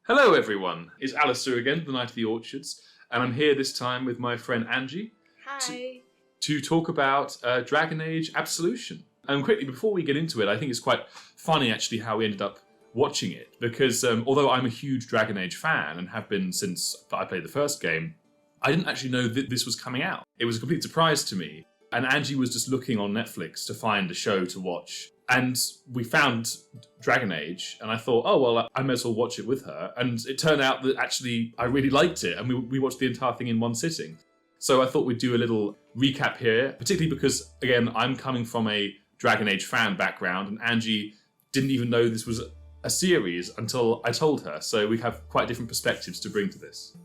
Hello everyone, it's Alistair again, the Knight of the Orchards, and I'm here this time with my friend Angie. Hi. To talk about Dragon Age Absolution. And quickly, before we get into it, I think it's quite funny actually how we ended up watching it, because although I'm a huge Dragon Age fan and have been since I played the first game, I didn't actually know that this was coming out. It was a complete surprise to me, and Angie was just looking on Netflix to find a show to watch. And we found Dragon Age, and I thought, oh, well, I may as well watch it with her. And it turned out that actually I really liked it, and we watched the entire thing in one sitting. So I thought we'd do a little recap here, particularly because, again, I'm coming from a Dragon Age fan background, and Angie didn't even know this was a series until I told her. So we have quite different perspectives to bring to this.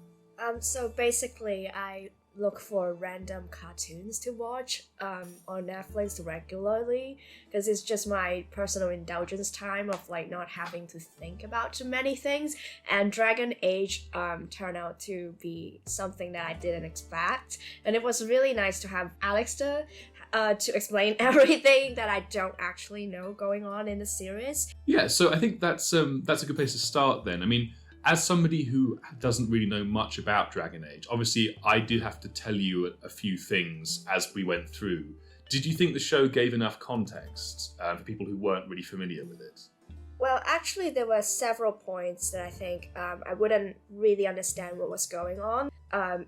So basically, I look for random cartoons to watch on Netflix regularly, because it's just my personal indulgence time of not having to think about too many things. And Dragon Age turned out to be something that I didn't expect, and it was really nice to have Alistair to explain everything that I don't actually know going on in the series. Yeah, so I think that's a good place to start then. I mean, as somebody who doesn't really know much about Dragon Age, obviously I did have to tell you a few things as we went through. Did you think the show gave enough context for people who weren't really familiar with it? Well, actually, there were several points that I think I wouldn't really understand what was going on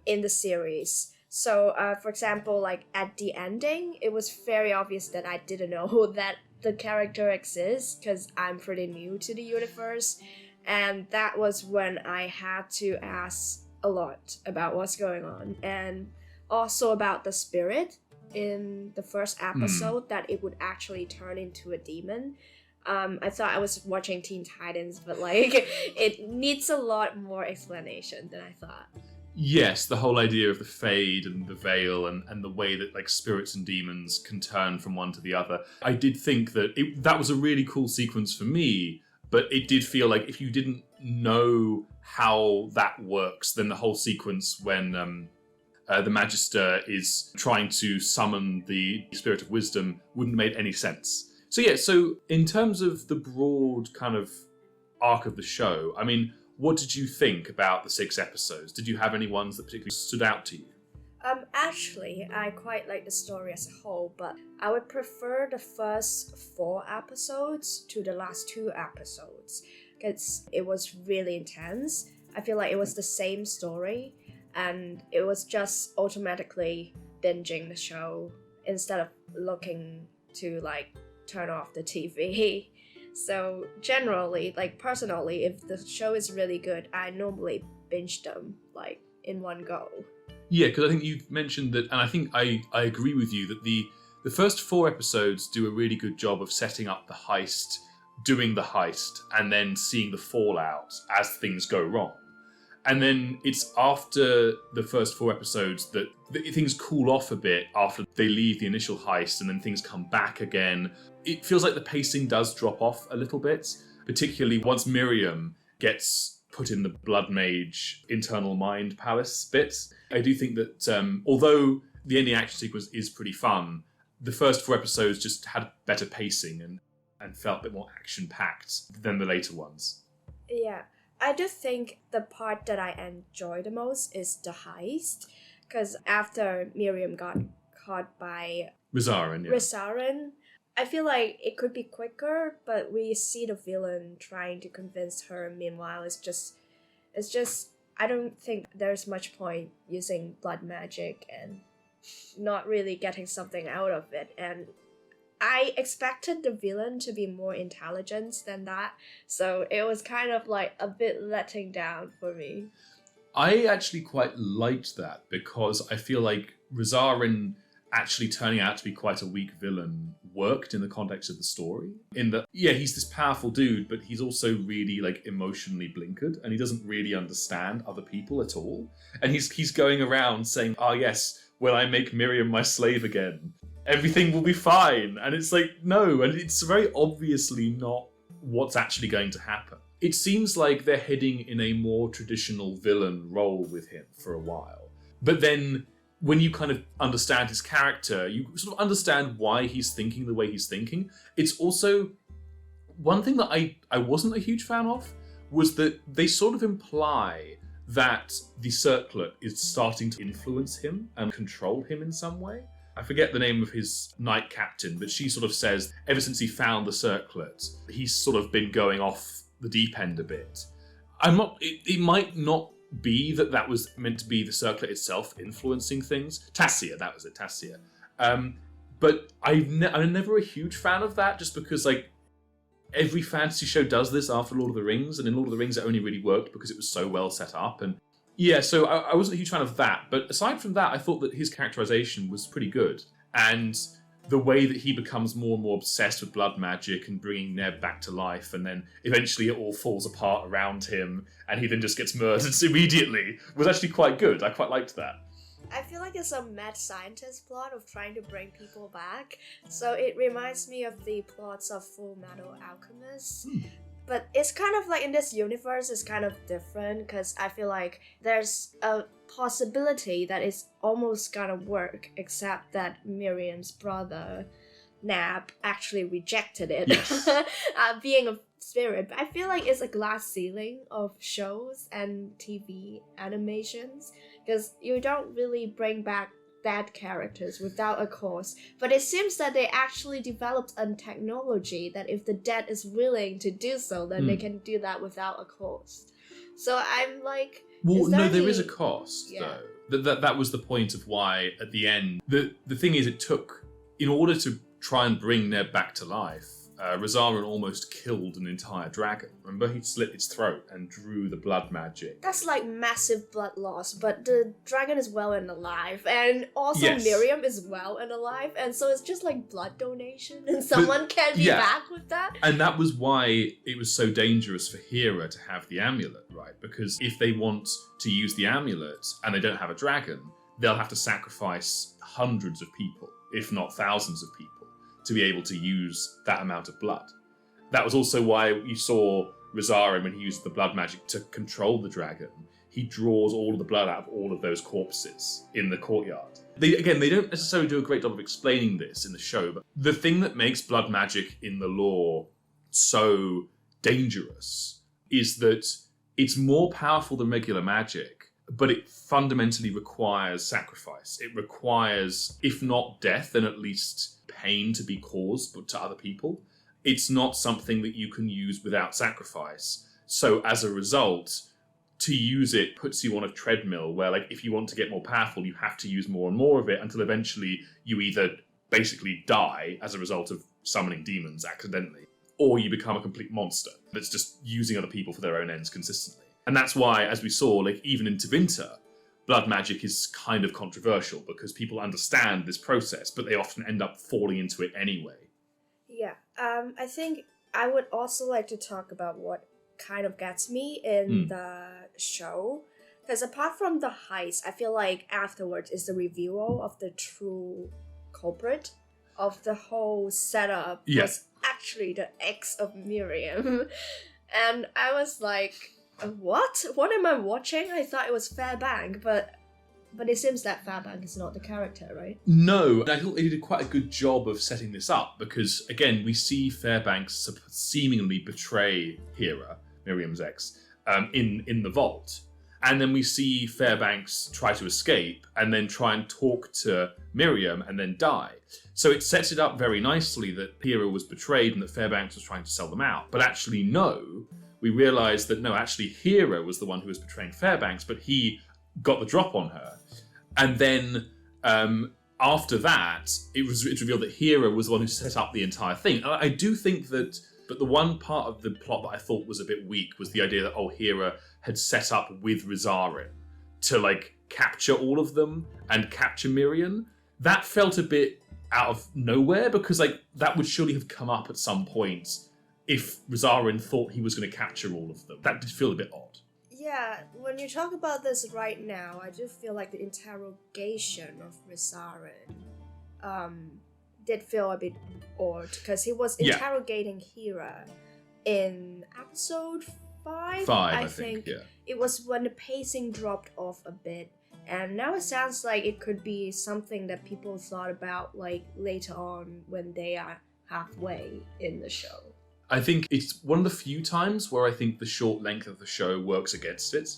in the series. So, for example, at the ending, it was very obvious that I didn't know that the character exists, because I'm pretty new to the universe. And that was when I had to ask a lot about what's going on. And also about the spirit in the first episode, that it would actually turn into a demon. I thought I was watching Teen Titans, but it needs a lot more explanation than I thought. Yes, the whole idea of the Fade and the Veil and the way that spirits and demons can turn from one to the other. I did think that that was a really cool sequence for me, but it did feel like if you didn't know how that works, then the whole sequence when the Magister is trying to summon the Spirit of Wisdom wouldn't have made any sense. So in terms of the broad kind of arc of the show, I mean, what did you think about the 6 episodes? Did you have any ones that particularly stood out to you? Actually, I quite like the story as a whole, but I would prefer the first 4 episodes to the last 2 episodes, because it was really intense. I feel like it was the same story, and it was just automatically binging the show instead of looking to turn off the TV. So generally, personally, if the show is really good, I normally binge them in one go. Yeah, because I think you've mentioned that, and I think I agree with you, that the first 4 episodes do a really good job of setting up the heist, doing the heist, and then seeing the fallout as things go wrong. And then it's after the first 4 episodes that things cool off a bit after they leave the initial heist, and then things come back again. It feels like the pacing does drop off a little bit, particularly once Miriam gets put in the Blood Mage internal mind palace bit. I do think that although the ending action sequence is pretty fun, the first 4 episodes just had better pacing and felt a bit more action-packed than the later ones. Yeah, I do think the part that I enjoy the most is the heist, because after Miriam got caught by Rizaren, I feel like it could be quicker, but we see the villain trying to convince her. Meanwhile, it's just, I don't think there's much point using blood magic and not really getting something out of it. And I expected the villain to be more intelligent than that, so it was kind of a bit letting down for me. I actually quite liked that, because I feel like Rizaren actually turning out to be quite a weak villain worked in the context of the story. In that, yeah, he's this powerful dude, but he's also really emotionally blinkered, and he doesn't really understand other people at all. And he's going around saying, "Ah, yes, when I make Miriam my slave again, everything will be fine." And it's no, and it's very obviously not what's actually going to happen. It seems like they're heading in a more traditional villain role with him for a while. But then when you kind of understand his character, you sort of understand why he's thinking the way he's thinking. It's also one thing that I wasn't a huge fan of was that they sort of imply that the circlet is starting to influence him and control him in some way. I forget the name of his knight captain, but she sort of says ever since he found the circlet, he's sort of been going off the deep end a bit. It might not be that was meant to be the circlet itself influencing things. Tassia, that was it, Tassia. But I'm never a huge fan of that, just because like every fantasy show does this after Lord of the Rings, and in Lord of the Rings it only really worked because it was so well set up. And yeah, so I wasn't a huge fan of that. But aside from that, I thought that his characterization was pretty good. And the way that he becomes more and more obsessed with blood magic and bringing Neb back to life, and then eventually it all falls apart around him, and he then just gets murdered immediately, was actually quite good. I quite liked that. I feel like it's a mad scientist plot of trying to bring people back. So it reminds me of the plots of Full Metal Alchemist. But it's kind of like in this universe, it's kind of different because I feel like there's a possibility that it's almost gonna work, except that Miriam's brother, Nab, actually rejected it, yes. Being a spirit. But I feel like it's a glass ceiling of shows and TV animations because you don't really bring back dead characters without a cause. But it seems that they actually developed a technology that if the dead is willing to do so, then they can do that without a cause. So I'm like, well, no, there is a cost, Yeah. though. That was the point of why, at the end, the thing is, it took, in order to try and bring Neb back to life, Razarin almost killed an entire dragon. Remember, he slit its throat and drew the blood magic. That's like massive blood loss, but the dragon is well and alive, and also Yes. Miriam is well and alive, and so it's just like blood donation, and someone can be back with that. And that was why it was so dangerous for Hera to have the amulet, right? Because if they want to use the amulet and they don't have a dragon, they'll have to sacrifice hundreds of people, if not thousands of people, to be able to use that amount of blood. That was also why you saw Razarin, when he used the blood magic to control the dragon, he draws all of the blood out of all of those corpses in the courtyard. They don't necessarily do a great job of explaining this in the show, but the thing that makes blood magic in the lore so dangerous is that it's more powerful than regular magic, but it fundamentally requires sacrifice. It requires, if not death, then at least pain to be caused to other people. It's not something that you can use without sacrifice. So as a result, to use it puts you on a treadmill where, like, if you want to get more powerful, you have to use more and more of it until eventually you either basically die as a result of summoning demons accidentally, or you become a complete monster that's just using other people for their own ends consistently. And that's why, as we saw, like, even in Tevinter, blood magic is kind of controversial because people understand this process, but they often end up falling into it anyway. Yeah, I think I would also like to talk about what kind of gets me in the show. Because apart from the heist, I feel like afterwards is the reveal of the true culprit of the whole setup was actually the ex of Miriam. And I was like, what? What am I watching? I thought it was Fairbank, but it seems that Fairbank is not the character, right? No, and I thought they did quite a good job of setting this up because, again, we see Fairbanks seemingly betray Hera, Miriam's ex, in the vault. And then we see Fairbanks try to escape and then try and talk to Miriam and then die. So it sets it up very nicely that Hera was betrayed and that Fairbanks was trying to sell them out. But actually, no, we realise that no, actually Hera was the one who was betraying Fairbanks, but he got the drop on her. And then after that, it's revealed that Hera was the one who set up the entire thing. And I do think that, but the one part of the plot that I thought was a bit weak was the idea that, Hera had set up with Razarin to, like, capture all of them and capture Miriam. That felt a bit out of nowhere because, like, that would surely have come up at some point if Razarin thought he was going to capture all of them. That did feel a bit odd. Yeah, when you talk about this right now, I do feel like the interrogation of Razarin did feel a bit odd because he was interrogating Hera in episode 5, I think. Yeah. It was when the pacing dropped off a bit, and now it sounds like it could be something that people thought about, like, later on when they are halfway in the show. I think it's one of the few times where I think the short length of the show works against it.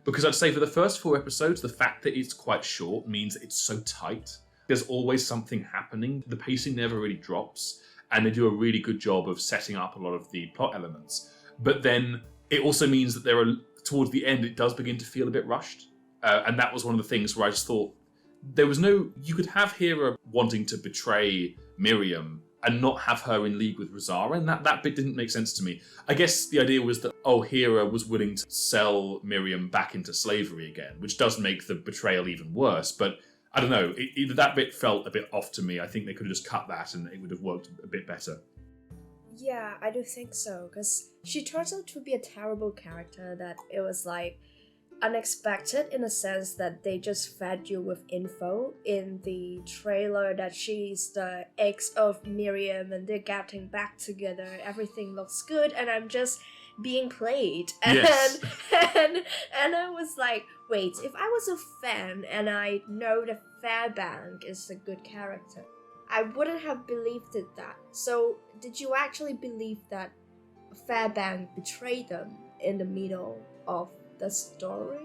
Because I'd say for the first 4 episodes, the fact that it's quite short means that it's so tight. There's always something happening. The pacing never really drops. And they do a really good job of setting up a lot of the plot elements. But then it also means that towards the end, it does begin to feel a bit rushed. And that was one of the things where I just thought, you could have Hera wanting to betray Miriam and not have her in league with Rosara, and that bit didn't make sense to me. I guess the idea was that, Hera was willing to sell Miriam back into slavery again, which does make the betrayal even worse, but I don't know, that bit felt a bit off to me. I think they could have just cut that and it would have worked a bit better. Yeah, I do think so, because she turns out to be a terrible character that it was like unexpected in a sense that they just fed you with info in the trailer that she's the ex of Miriam and they're getting back together. Everything looks good and I'm just being played. And, yes. and I was like, wait, if I was a fan and I know that Fairbank is a good character, I wouldn't have believed that. So did you actually believe that Fairbank betrayed them in the middle of the story?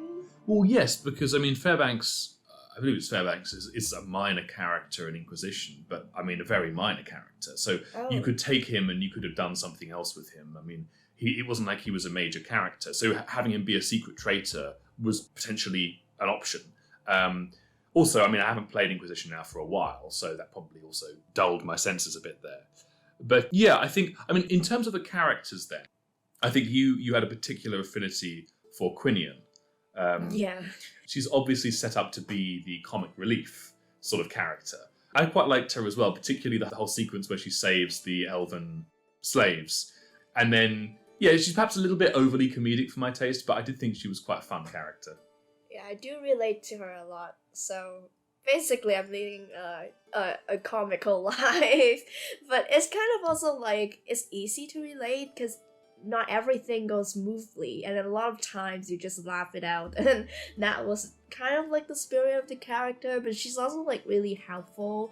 Well, yes, because Fairbanks, I believe it's Fairbanks, is a minor character in Inquisition, but a very minor character. So you could take him and you could have done something else with him. It wasn't like he was a major character. So having him be a secret traitor was potentially an option. Also, I haven't played Inquisition now for a while, so that probably also dulled my senses a bit there. But yeah, I think, in terms of the characters then, I think you had a particular affinity for Quinion. Yeah. She's obviously set up to be the comic relief sort of character. I quite liked her as well, particularly the whole sequence where she saves the elven slaves. And then, yeah, she's perhaps a little bit overly comedic for my taste, but I did think she was quite a fun character. Yeah, I do relate to her a lot. So basically, I'm leading a comical life. But it's kind of also like, it's easy to relate because not everything goes smoothly, and a lot of times you just laugh it out, and that was kind of like the spirit of the character. But she's also like really helpful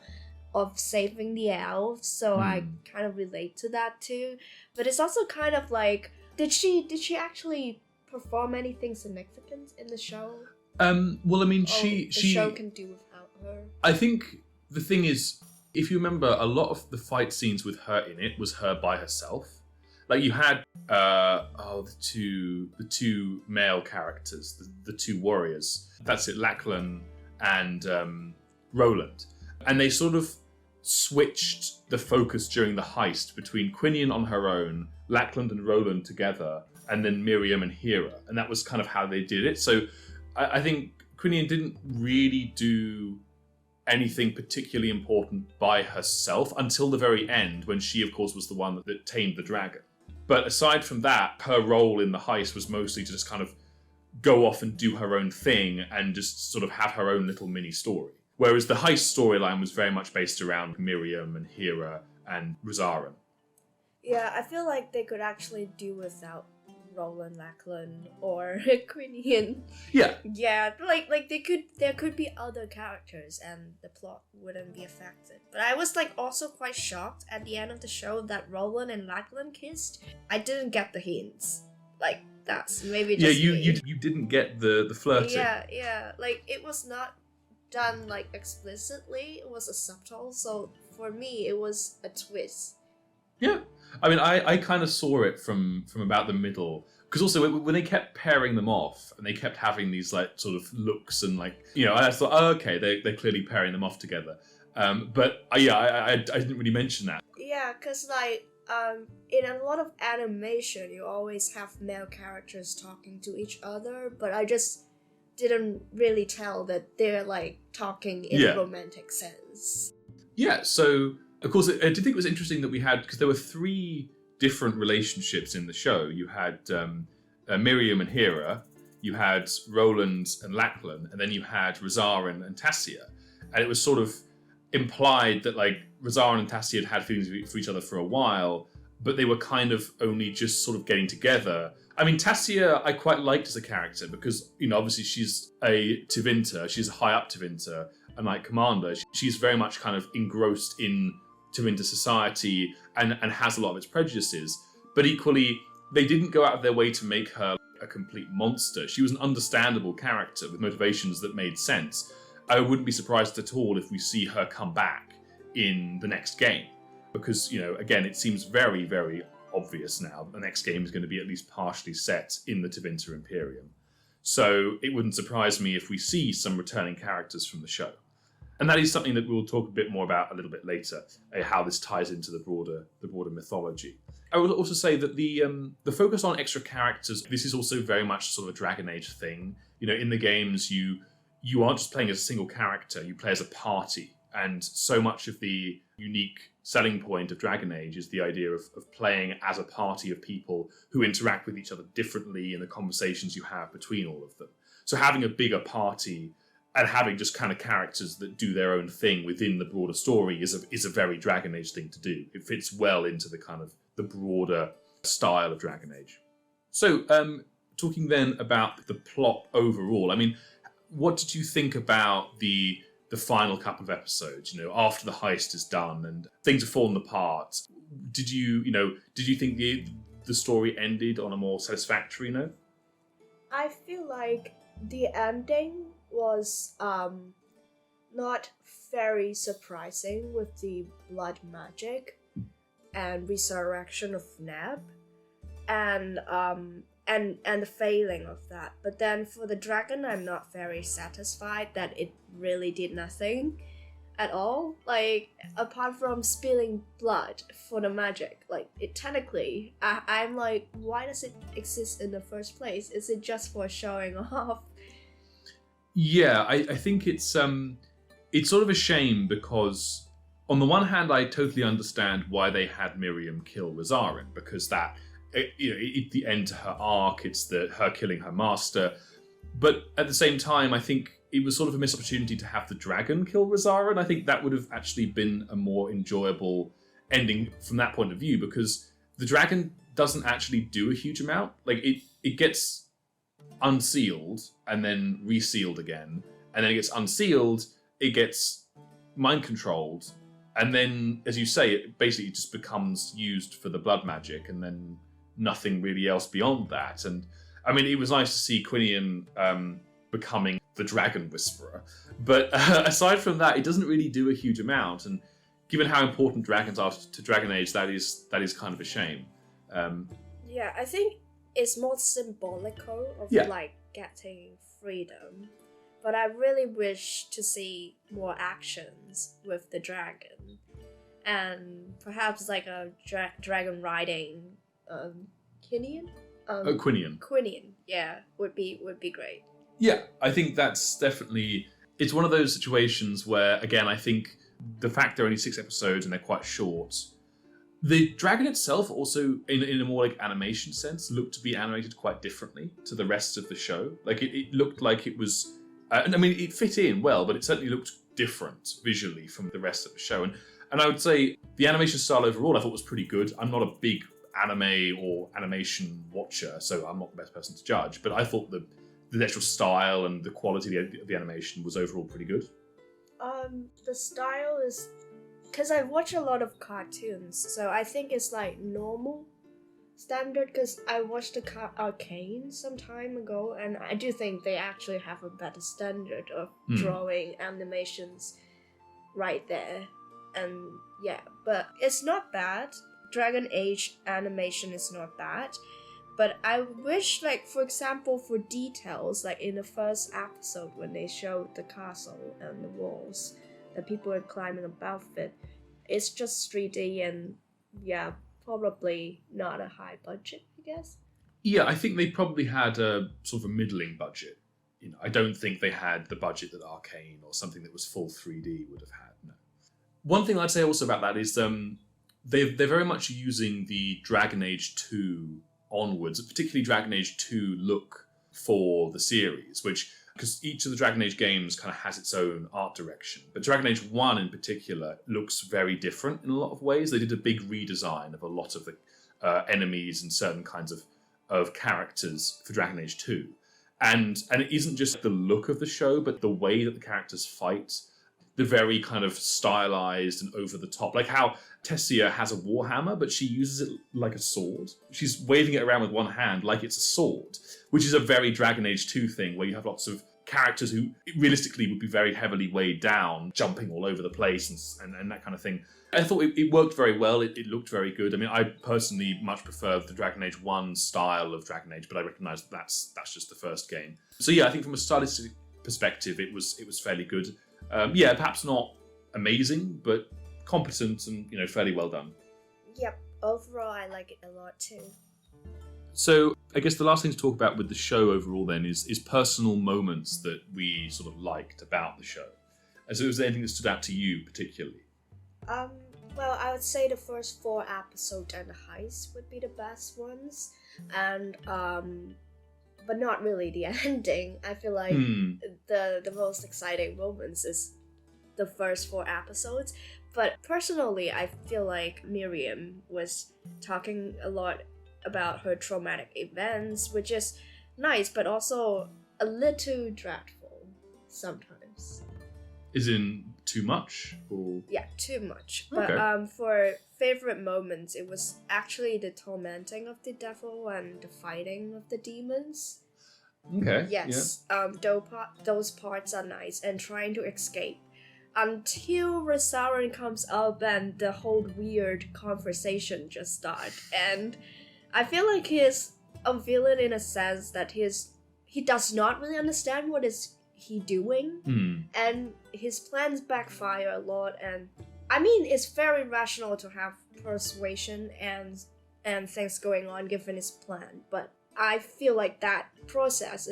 of saving the elves, so I kind of relate to that too. But it's also kind of like, did she actually perform anything significant in the show? The show can do without her. I think the thing is, if you remember, a lot of the fight scenes with her in it was her by herself. Like you had the two male characters, the two warriors. That's it, Lachlan and Roland. And they sort of switched the focus during the heist between Quinion on her own, Lachlan and Roland together, and then Miriam and Hera. And that was kind of how they did it. So I think Quinion didn't really do anything particularly important by herself until the very end, when she, of course, was the one that tamed the dragon. But aside from that, her role in the heist was mostly to just kind of go off and do her own thing and just sort of have her own little mini story. Whereas the heist storyline was very much based around Miriam and Hera and Rosarin. Yeah, I feel like they could actually do without Roland, Lachlan, or Quinion. Yeah. Yeah, like there could be other characters and the plot wouldn't be affected. But I was like also quite shocked at the end of the show that Roland and Lachlan kissed. I didn't get the hints. Like that's maybe just you didn't get the flirting. Yeah. Like it was not done like explicitly. It was a subtle. So for me, it was a twist. Yeah. I kind of saw it from about the middle. Because also, when they kept pairing them off, and they kept having these, like, sort of looks, and, like, I thought, oh, okay, they're clearly pairing them off together. But, I didn't really mention that. Yeah, because, like, in a lot of animation, you always have male characters talking to each other, but I just didn't really tell that they're, like, talking in a romantic sense. Yeah, so... Of course, I did think it was interesting that we had, because there were 3 different relationships in the show. You had Miriam and Hera, you had Roland and Lachlan, and then you had Rosarin and Tassia. And it was sort of implied that, like, Rosarin and Tassia had feelings for each other for a while, but they were kind of only just sort of getting together. Tassia I quite liked as a character because, obviously she's a Tevinter, she's a high-up Tevinter, and like commander, she's very much kind of engrossed in Tevinter society and has a lot of its prejudices. But equally, they didn't go out of their way to make her a complete monster. She was an understandable character with motivations that made sense. I wouldn't be surprised at all if we see her come back in the next game. Because, again, it seems very, very obvious now that the next game is going to be at least partially set in the Tevinter Imperium. So it wouldn't surprise me if we see some returning characters from the show. And that is something that we'll talk a bit more about a little bit later, how this ties into the broader mythology. I would also say that the focus on extra characters, this is also very much sort of a Dragon Age thing. In the games, you aren't just playing as a single character, you play as a party. And so much of the unique selling point of Dragon Age is the idea of playing as a party of people who interact with each other differently in the conversations you have between all of them. So having a bigger party and having just kind of characters that do their own thing within the broader story is a very Dragon Age thing to do. It fits well into the kind of the broader style of Dragon Age. So, talking then about the plot overall, I mean, what did you think about the final couple of episodes? After the heist is done and things have fallen apart, did you think the story ended on a more satisfactory note? I feel like the ending was not very surprising with the blood magic and resurrection of Neb and the failing of that. But then for the dragon, I'm not very satisfied that it really did nothing at all. Like, apart from spilling blood for the magic, like, it technically, I'm like, why does it exist in the first place? Is it just for showing off? Yeah, I think it's sort of a shame because on the one hand, I totally understand why they had Miriam kill Rosarin, because that, it's the end to her arc, it's her killing her master. But at the same time, I think it was sort of a missed opportunity to have the dragon kill Rosarin. I think that would have actually been a more enjoyable ending from that point of view, because the dragon doesn't actually do a huge amount. Like, it gets unsealed and then resealed again, and then it gets unsealed, it gets mind controlled, and then, as you say, it basically just becomes used for the blood magic, and then nothing really else beyond that. And I mean, it was nice to see Quinion becoming the Dragon Whisperer, but aside from that, it doesn't really do a huge amount. And given how important dragons are to Dragon Age, that is kind of a shame. Yeah, I think it's more symbolical of like getting freedom. But I really wish to see more actions with the dragon, and perhaps like a dragon riding Quinion. Quinion, yeah, would be great. Yeah, I think that's definitely. It's one of those situations where, again, I think the fact there are only 6 episodes and they're quite short. The dragon itself also, in a more like animation sense, looked to be animated quite differently to the rest of the show. Like it looked like it was. And I mean, it fit in well, but it certainly looked different visually from the rest of the show. And I would say the animation style overall I thought was pretty good. I'm not a big anime or animation watcher, so I'm not the best person to judge. But I thought the actual style and the quality of the animation was overall pretty good. The style is... Because I watch a lot of cartoons, so I think it's like normal standard, because I watched the Arcane some time ago, and I do think they actually have a better standard of drawing animations right there. And yeah, but it's not bad. Dragon Age animation is not bad, but I wish, like, for example, for details, like in the first episode when they showed the castle and the walls that people are climbing above it, it's just 3D, and yeah, probably not a high budget, I guess. Yeah, I think they probably had a sort of a middling budget. I don't think they had the budget that Arcane or something that was full 3D would have had. No. One thing I'd say also about that is they're very much using the Dragon Age 2 onwards, particularly Dragon Age 2 look for the series, because each of the Dragon Age games kind of has its own art direction. But Dragon Age 1 in particular looks very different in a lot of ways. They did a big redesign of a lot of the enemies and certain kinds of characters for Dragon Age 2. And it isn't just the look of the show, but the way that the characters fight. the very kind of stylized and over the top, like how Tessia has a warhammer, but she uses it like a sword. She's waving it around with one hand like it's a sword, which is a very Dragon Age 2 thing where you have lots of characters who realistically would be very heavily weighed down, jumping all over the place and that kind of thing. I thought it worked very well. It looked very good. I mean, I personally much prefer the Dragon Age 1 style of Dragon Age, but I recognise that's just the first game. So yeah, I think from a stylistic perspective, it was fairly good. Yeah, perhaps not amazing, but competent and fairly well done. Yep. Overall, I like it a lot too. So I guess the last thing to talk about with the show overall then is personal moments that we sort of liked about the show. So was there anything that stood out to you particularly? Well, I would say the first 4 episodes and the heist would be the best ones, and but not really the ending. I feel like the most exciting moments is the first 4 episodes. But personally, I feel like Miriam was talking a lot about her traumatic events, which is nice, but also a little dreadful sometimes. Is in too much? Or... Yeah, too much. Okay. But for favorite moments, it was actually the tormenting of the devil and the fighting of the demons. Okay. Yes, yeah. Those parts are nice, and trying to escape until Rosarin comes up and the whole weird conversation just starts. And I feel like he's a villain in a sense that he does not really understand what is he doing, and his plans backfire a lot. And I mean, it's very rational to have persuasion and things going on given his plan, but I feel like that process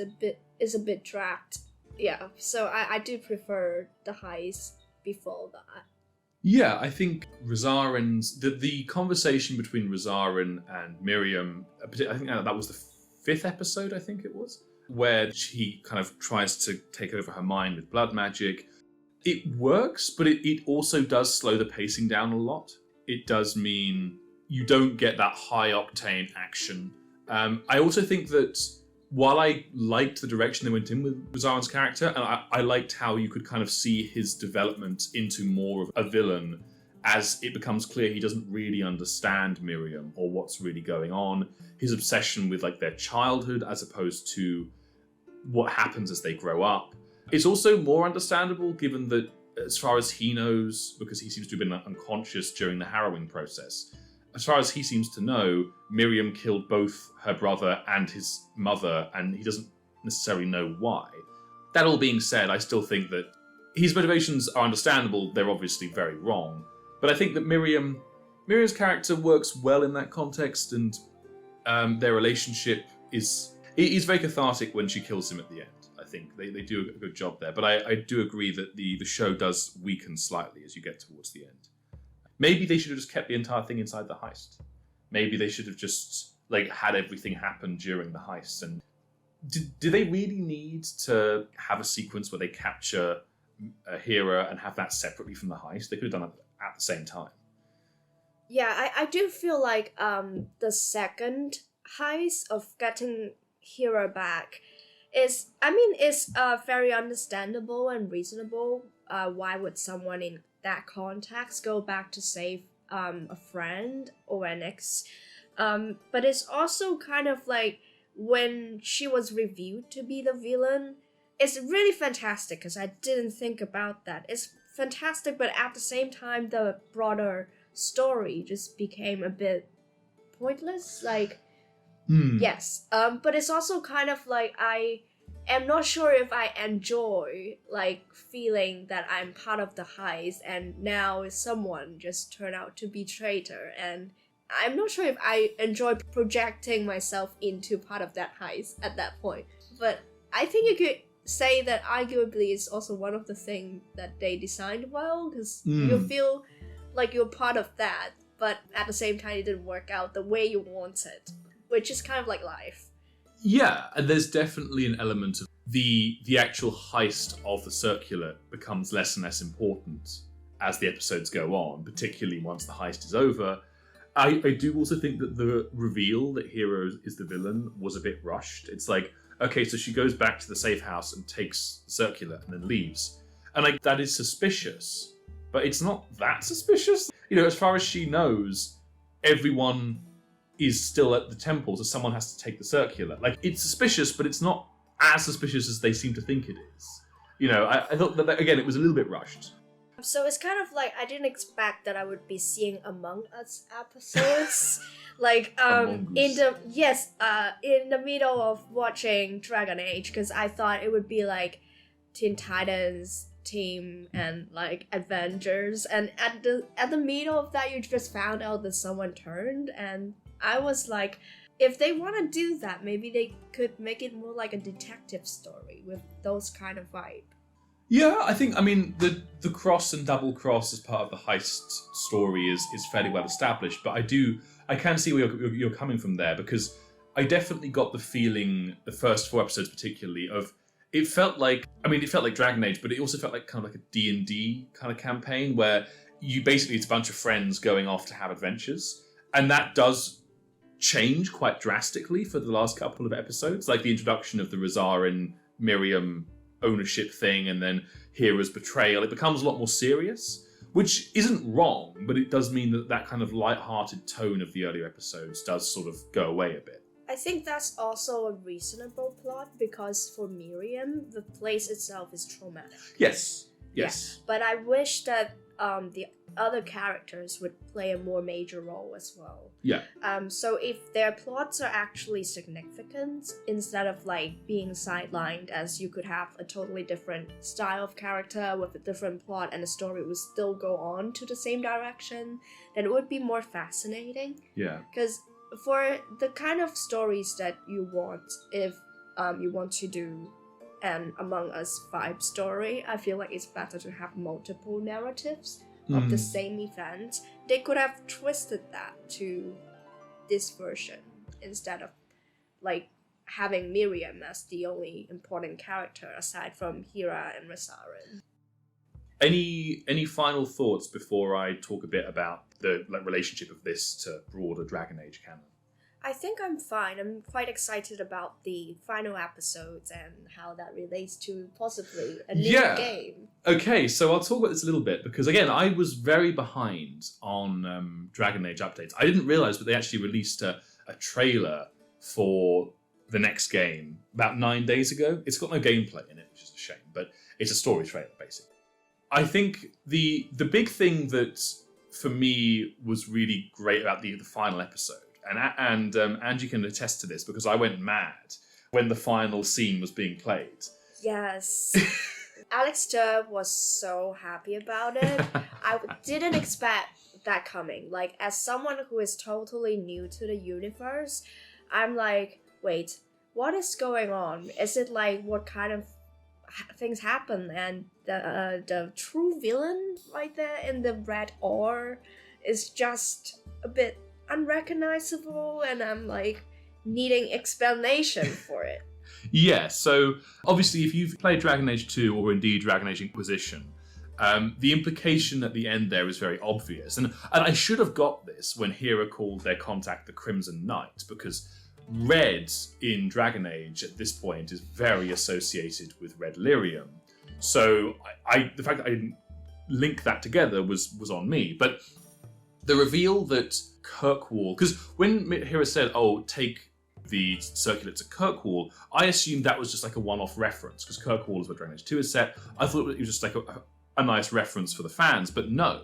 is a bit dragged. Yeah, so I do prefer the heist before that. Yeah, I think Rosarin's the conversation between Rosarin and Miriam, I think that was the 5th episode, I think it was, where she kind of tries to take over her mind with blood magic. It works, but it also does slow the pacing down a lot. It does mean you don't get that high octane action. I also think that while I liked the direction they went in with Rosarin's character, and I liked how you could kind of see his development into more of a villain as it becomes clear he doesn't really understand Miriam or what's really going on. His obsession with like their childhood as opposed to what happens as they grow up. It's also more understandable given that as far as he knows, because he seems to have been unconscious during the harrowing process, as far as he seems to know, Miriam killed both her brother and his mother, and he doesn't necessarily know why. That all being said, I still think that his motivations are understandable. They're obviously very wrong. But I think that Miriam's character works well in that context, and their relationship is very cathartic when she kills him at the end. I think they do a good job there. But I do agree that the show does weaken slightly as you get towards the end. Maybe they should have just kept the entire thing inside the heist. Maybe they should have just had everything happen during the heist. And do they really need to have a sequence where they capture Hera and have that separately from the heist? They could have done it at the same time. Yeah, I do feel like the second heist of getting Hera back is very understandable and reasonable. Why would someone in that context go back to save a friend or an ex? But it's also kind of like when she was reviewed to be the villain, it's really fantastic because I didn't think about that. It's fantastic, but at the same time, the broader story just became a bit pointless. Yes. But it's also kind of like I am not sure if I enjoy feeling that I'm part of the heist and now someone just turned out to be traitor, and I'm not sure if I enjoy projecting myself into part of that heist at that point. But I think you could say that arguably it's also one of the things that they designed well, because you feel like you're part of that, but at the same time it didn't work out the way you wanted, which is kind of like life. Yeah, and there's definitely an element of the actual heist of the circular becomes less and less important as the episodes go on, particularly once the heist is over. I do also think that the reveal that Hera is the villain was a bit rushed. It's like, okay, so she goes back to the safe house and takes the circular and then leaves. And like that is suspicious, but it's not that suspicious. You know, as far as she knows, everyone is still at the temple, so someone has to take the circular. Like, it's suspicious, but it's not as suspicious as they seem to think it is. You know, I thought that, again, it was a little bit rushed. So it's kind of like I didn't expect that I would be seeing Among Us episodes. Like in the middle of watching Dragon Age, because I thought it would be like Teen Titans team and like Avengers, and at the middle of that you just found out that someone turned, and I was like, if they want to do that, maybe they could make it more like a detective story with those kind of vibe. Yeah, I mean, the cross and double cross as part of the heist story is fairly well established, but I can see where you're coming from there, because I definitely got the feeling, the first 4 episodes particularly, of it felt like Dragon Age, but it also felt like kind of like a D&D kind of campaign where it's a bunch of friends going off to have adventures, and that does change quite drastically for the last couple of episodes, like the introduction of the Razarin Miriam ownership thing, and then Hera's betrayal. It becomes a lot more serious, which isn't wrong, but it does mean that kind of light-hearted tone of the earlier episodes does sort of go away a bit. I think that's also a reasonable plot, because for Miriam, the place itself is traumatic. Yes. Yeah. But I wish that the other characters would play a more major role as well. Yeah. So if their plots are actually significant, instead of like being sidelined, as you could have a totally different style of character with a different plot and the story would still go on to the same direction, then it would be more fascinating. Yeah. Because for the kind of stories that you want, if you want to do an Among Us vibe story, I feel like it's better to have multiple narratives of the same event. They could have twisted that to this version instead of like having Miriam as the only important character aside from Hera and Razarin. Any final thoughts before I talk a bit about the relationship of this to broader Dragon Age canon? I think I'm fine. I'm quite excited about the final episodes and how that relates to possibly a new game. Okay, so I'll talk about this a little bit, because again, I was very behind on Dragon Age updates. I didn't realise that they actually released a trailer for the next game about 9 days ago. It's got no gameplay in it, which is a shame, but it's a story trailer, basically. I think the big thing that, for me, was really great about the final episode, and Angie can attest to this, because I went mad when the final scene was being played. Yes. Alex Durr was so happy about it. I didn't expect that coming. Like, as someone who is totally new to the universe, I'm like, wait, what is going on? Is it like, what kind of things happen? And the true villain right there in the red ore is just a bit unrecognizable, and I'm like needing explanation for it. Yeah, so obviously if you've played Dragon Age 2 or indeed Dragon Age Inquisition, the implication at the end there is very obvious. And I should have got this when Hera called their contact the Crimson Knight, because red in Dragon Age at this point is very associated with red lyrium. So the fact that I didn't link that together was on me. But the reveal that Kirkwall, because when Hera said, "Oh, take the circular to Kirkwall," I assumed that was just like a one-off reference, because Kirkwall is where Dragon Age 2 is set. I thought it was just like a nice reference for the fans, but no.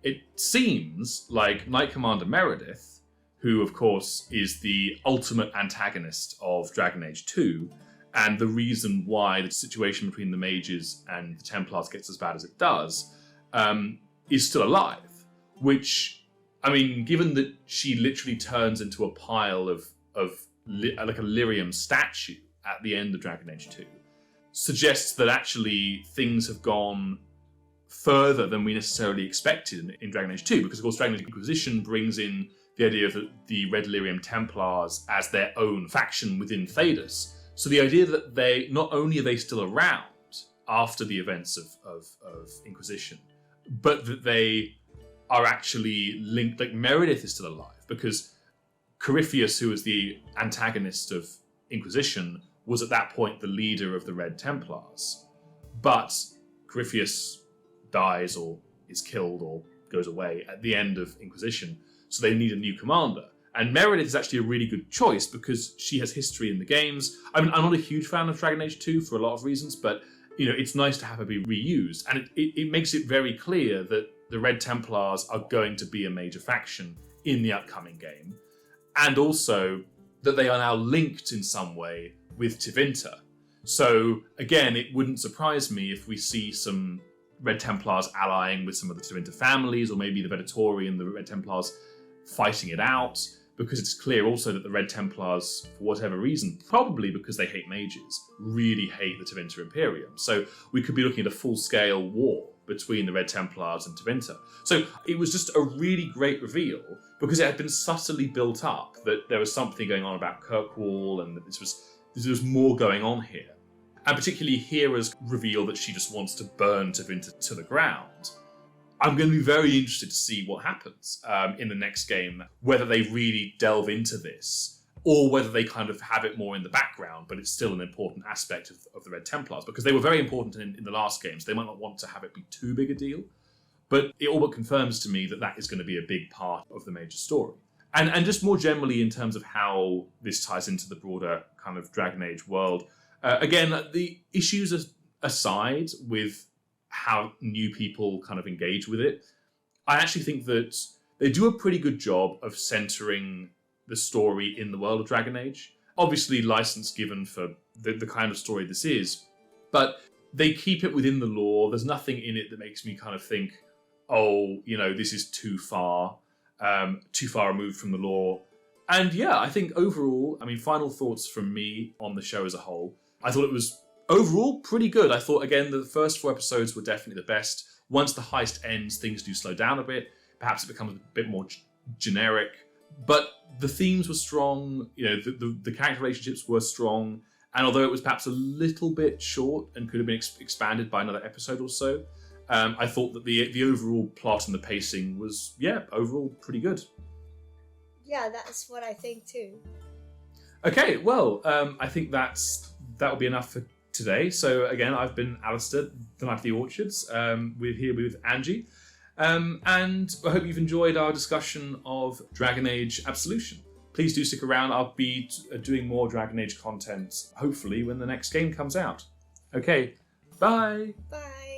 It seems like Knight Commander Meredith, who of course is the ultimate antagonist of Dragon Age 2, and the reason why the situation between the mages and the Templars gets as bad as it does, is still alive. Which, I mean, given that she literally turns into a pile of like a lyrium statue at the end of Dragon Age 2, suggests that actually things have gone further than we necessarily expected in Dragon Age 2, because of course Dragon Age Inquisition brings in the idea of the Red Lyrium Templars as their own faction within Thedas. So the idea that they, not only are they still around after the events of Inquisition, but that they are actually linked, like Meredith is still alive, because Corypheus, who was the antagonist of Inquisition, was at that point the leader of the Red Templars. But Corypheus dies or is killed or goes away at the end of Inquisition, so they need a new commander. And Meredith is actually a really good choice because she has history in the games. I mean, I'm not a huge fan of Dragon Age 2 for a lot of reasons, but it's nice to have her be reused. And it makes it very clear that the Red Templars are going to be a major faction in the upcoming game. And also that they are now linked in some way with Tevinter. So again, it wouldn't surprise me if we see some Red Templars allying with some of the Tevinter families, or maybe the Venatori and the Red Templars fighting it out, because it's clear also that the Red Templars, for whatever reason, probably because they hate mages, really hate the Tevinter Imperium. So we could be looking at a full-scale war between the Red Templars and Tevinter. So it was just a really great reveal, because it had been subtly built up that there was something going on about Kirkwall, and that there was more going on here. And particularly Hera's reveal that she just wants to burn Tevinter to the ground. I'm going to be very interested to see what happens in the next game, whether they really delve into this, or whether they kind of have it more in the background, but it's still an important aspect of the Red Templars, because they were very important in the last games. They might not want to have it be too big a deal, but it all but confirms to me that that is going to be a big part of the major story. And just more generally in terms of how this ties into the broader kind of Dragon Age world, again, the issues aside with how new people kind of engage with it, I actually think that they do a pretty good job of centering the story in the world of Dragon Age. Obviously, license given for the kind of story this is, but they keep it within the lore. There's nothing in it that makes me kind of think, oh, this is too far removed from the lore. And yeah, I think overall, final thoughts from me on the show as a whole, I thought it was overall pretty good. I thought, again, the first 4 episodes were definitely the best. Once the heist ends, things do slow down a bit. Perhaps it becomes a bit more generic. But the themes were strong. The character relationships were strong. And although it was perhaps a little bit short and could have been expanded by another episode or so, I thought that the overall plot and the pacing was, overall pretty good. Yeah, that's what I think too. Okay, well, I think that will be enough for today. So again, I've been Alistair, the Knight of the Orchards. We're here with Angie. And I hope you've enjoyed our discussion of Dragon Age Absolution. Please do stick around. I'll be doing more Dragon Age content, hopefully, when the next game comes out. Okay, bye! Bye!